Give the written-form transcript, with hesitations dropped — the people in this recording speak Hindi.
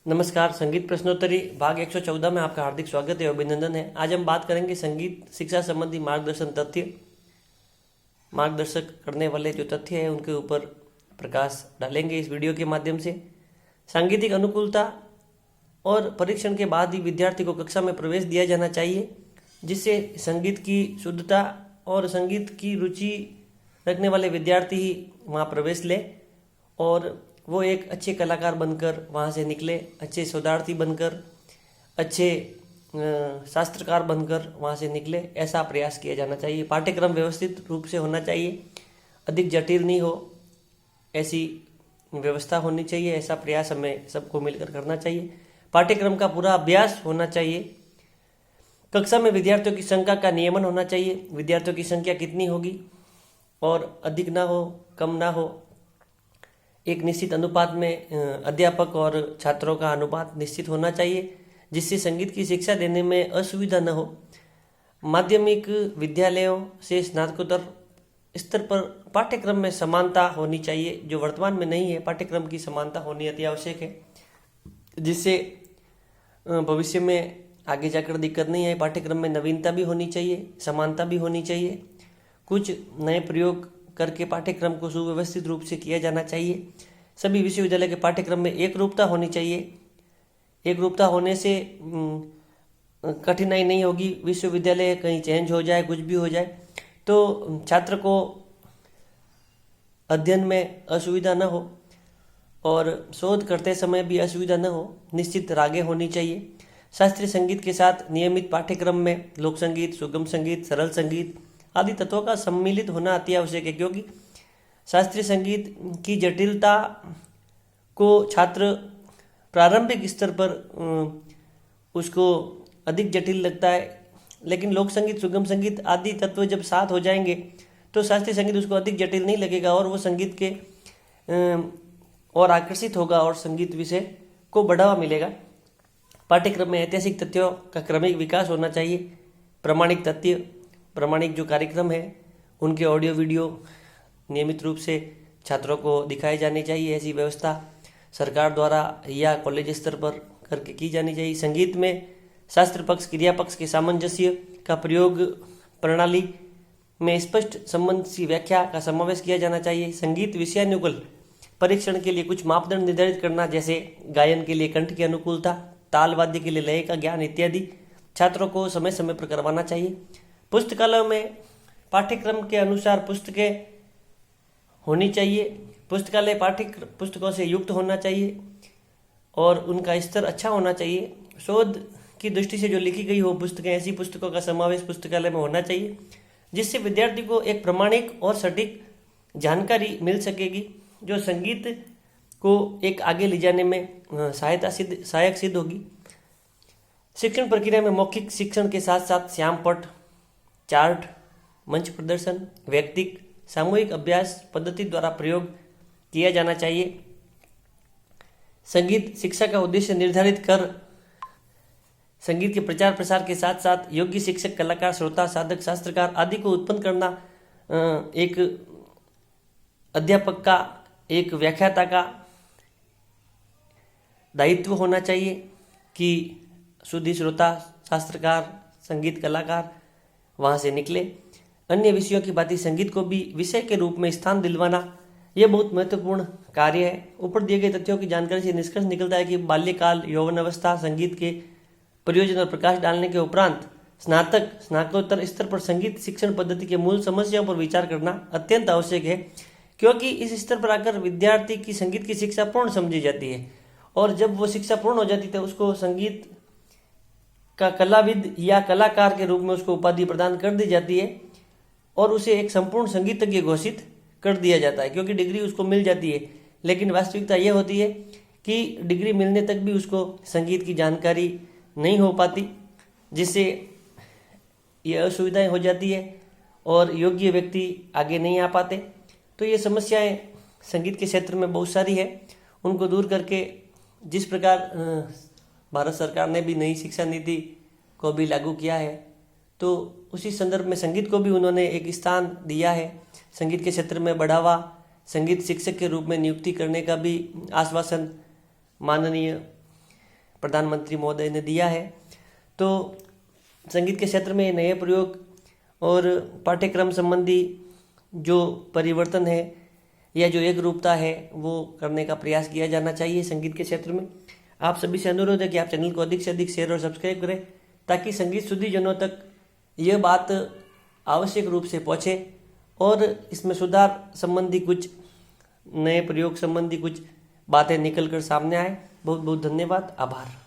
नमस्कार। संगीत प्रश्नोत्तरी भाग 114 में आपका हार्दिक स्वागत है, अभिनंदन है। आज हम बात करेंगे संगीत शिक्षा संबंधी मार्गदर्शन तथ्य। मार्गदर्शक करने वाले जो तथ्य है उनके ऊपर प्रकाश डालेंगे इस वीडियो के माध्यम से। सांगीतिक अनुकूलता और परीक्षण के बाद ही विद्यार्थी को कक्षा में प्रवेश दिया जाना चाहिए, जिससे संगीत की शुद्धता और संगीत की रुचि रखने वाले विद्यार्थी ही वहाँ प्रवेश ले और वो एक अच्छे कलाकार बनकर वहाँ से निकले, अच्छे शोधार्थी बनकर, अच्छे शास्त्रकार बनकर वहाँ से निकले। ऐसा प्रयास किया जाना चाहिए। पाठ्यक्रम व्यवस्थित रूप से होना चाहिए, अधिक जटिल नहीं हो, ऐसी व्यवस्था होनी चाहिए। ऐसा प्रयास हमें सबको मिलकर करना चाहिए। पाठ्यक्रम का पूरा अभ्यास होना चाहिए। कक्षा में विद्यार्थियों की संख्या का नियमन होना चाहिए। विद्यार्थियों की संख्या कितनी होगी और अधिक ना हो, कम ना हो, एक निश्चित अनुपात में अध्यापक और छात्रों का अनुपात निश्चित होना चाहिए, जिससे संगीत की शिक्षा देने में असुविधा न हो। माध्यमिक विद्यालयों से स्नातकोत्तर स्तर पर पाठ्यक्रम में समानता होनी चाहिए, जो वर्तमान में नहीं है। पाठ्यक्रम की समानता होनी अति आवश्यक है, जिससे भविष्य में आगे जाकर दिक्कत नहीं आए। पाठ्यक्रम में नवीनता भी होनी चाहिए, समानता भी होनी चाहिए। कुछ नए प्रयोग करके पाठ्यक्रम को सुव्यवस्थित रूप से किया जाना चाहिए। सभी विश्वविद्यालय के पाठ्यक्रम में एक रूपता होनी चाहिए। एक रूपता होने से कठिनाई नहीं होगी। विश्वविद्यालय कहीं चेंज हो जाए, कुछ भी हो जाए, तो छात्र को अध्ययन में असुविधा न हो और शोध करते समय भी असुविधा न हो। निश्चित रागें होनी चाहिए। शास्त्रीय संगीत के साथ नियमित पाठ्यक्रम में लोक संगीत, सुगम संगीत, सरल संगीत आदि तत्वों का सम्मिलित होना अति आवश्यक है, क्योंकि शास्त्रीय संगीत की जटिलता को छात्र प्रारंभिक स्तर पर उसको अधिक जटिल लगता है, लेकिन लोक संगीत, सुगम संगीत आदि तत्व जब साथ हो जाएंगे तो शास्त्रीय संगीत उसको अधिक जटिल नहीं लगेगा और वो संगीत के और आकर्षित होगा और संगीत विषय को बढ़ावा मिलेगा। पाठ्यक्रम में ऐतिहासिक तथ्यों का क्रमिक विकास होना चाहिए। प्रामाणिक तथ्य, प्रामाणिक जो कार्यक्रम है उनके ऑडियो वीडियो नियमित रूप से छात्रों को दिखाए जाने चाहिए। ऐसी व्यवस्था सरकार द्वारा या कॉलेज स्तर पर करके की जानी चाहिए। संगीत में शास्त्र पक्ष, क्रिया पक्ष के सामंजस्य का प्रयोग प्रणाली में स्पष्ट संबंध की व्याख्या का समावेश किया जाना चाहिए। संगीत विषयानुकूल परीक्षण के लिए कुछ मापदंड निर्धारित करना, जैसे गायन के लिए कंठ की अनुकूलता, ताल वाद्य के लिए लय का ज्ञान इत्यादि छात्रों को समय समय पर करवाना चाहिए। पुस्तकालयों में पाठ्यक्रम के अनुसार पुस्तकें होनी चाहिए। पुस्तकालय पाठ्य पुस्तकों से युक्त होना चाहिए और उनका स्तर अच्छा होना चाहिए। शोध की दृष्टि से जो लिखी गई हो पुस्तकें, ऐसी पुस्तकों का समावेश पुस्तकालय में होना चाहिए, जिससे विद्यार्थी को एक प्रमाणिक और सटीक जानकारी मिल सकेगी, जो संगीत को एक आगे ले जाने में सहायक सिद्ध होगी। शिक्षण प्रक्रिया में मौखिक शिक्षण के साथ साथ श्यामपट्ट, चार्ट, मंच प्रदर्शन, व्यक्तिक, सामूहिक अभ्यास पद्धति द्वारा प्रयोग किया जाना चाहिए। संगीत शिक्षा का उद्देश्य निर्धारित कर संगीत के प्रचार प्रसार के साथ साथ योग्य शिक्षक, कलाकार, श्रोता, साधक, शास्त्रकार आदि को उत्पन्न करना एक अध्यापक का, एक व्याख्याता का दायित्व होना चाहिए कि शुद्ध श्रोता, शास्त्रकार, संगीत कलाकार वहाँ से निकले। अन्य विषयों की भांति संगीत को भी विषय के रूप में स्थान दिलवाना यह बहुत महत्वपूर्ण कार्य है। ऊपर दिए गए तथ्यों की जानकारी से निष्कर्ष निकलता है कि बाल्यकाल, यौवन अवस्था, संगीत के प्रयोजन और प्रकाश डालने के उपरांत स्नातक, स्नातकोत्तर स्तर पर संगीत शिक्षण पद्धति के मूल समस्याओं पर विचार करना अत्यंत आवश्यक है, क्योंकि इस स्तर पर आकर विद्यार्थी की संगीत की शिक्षा पूर्ण समझी जाती है और जब वो शिक्षा पूर्ण हो जाती है तो उसको संगीत का कलाविद या कलाकार के रूप में उसको उपाधि प्रदान कर दी जाती है और उसे एक संपूर्ण संगीतज्ञ घोषित कर दिया जाता है, क्योंकि डिग्री उसको मिल जाती है। लेकिन वास्तविकता यह होती है कि डिग्री मिलने तक भी उसको संगीत की जानकारी नहीं हो पाती, जिससे ये असुविधाएं हो जाती है और योग्य व्यक्ति आगे नहीं आ पाते। तो ये समस्याएं संगीत के क्षेत्र में बहुत सारी है। उनको दूर करके जिस प्रकार भारत सरकार ने भी नई शिक्षा नीति को भी लागू किया है, तो उसी संदर्भ में संगीत को भी उन्होंने एक स्थान दिया है। संगीत के क्षेत्र में बढ़ावा, संगीत शिक्षक के रूप में नियुक्ति करने का भी आश्वासन माननीय प्रधानमंत्री महोदय ने दिया है। तो संगीत के क्षेत्र में नए प्रयोग और पाठ्यक्रम संबंधी जो परिवर्तन है या जो एक रूपता है वो करने का प्रयास किया जाना चाहिए संगीत के क्षेत्र में। आप सभी से अनुरोध है कि आप चैनल को अधिक से अधिक शेयर और सब्सक्राइब करें ताकि संगीत शुद्धिजनों तक यह बात आवश्यक रूप से पहुँचे और इसमें सुधार संबंधी कुछ नए प्रयोग संबंधी कुछ बातें निकल कर सामने आए। बहुत बहुत धन्यवाद, आभार।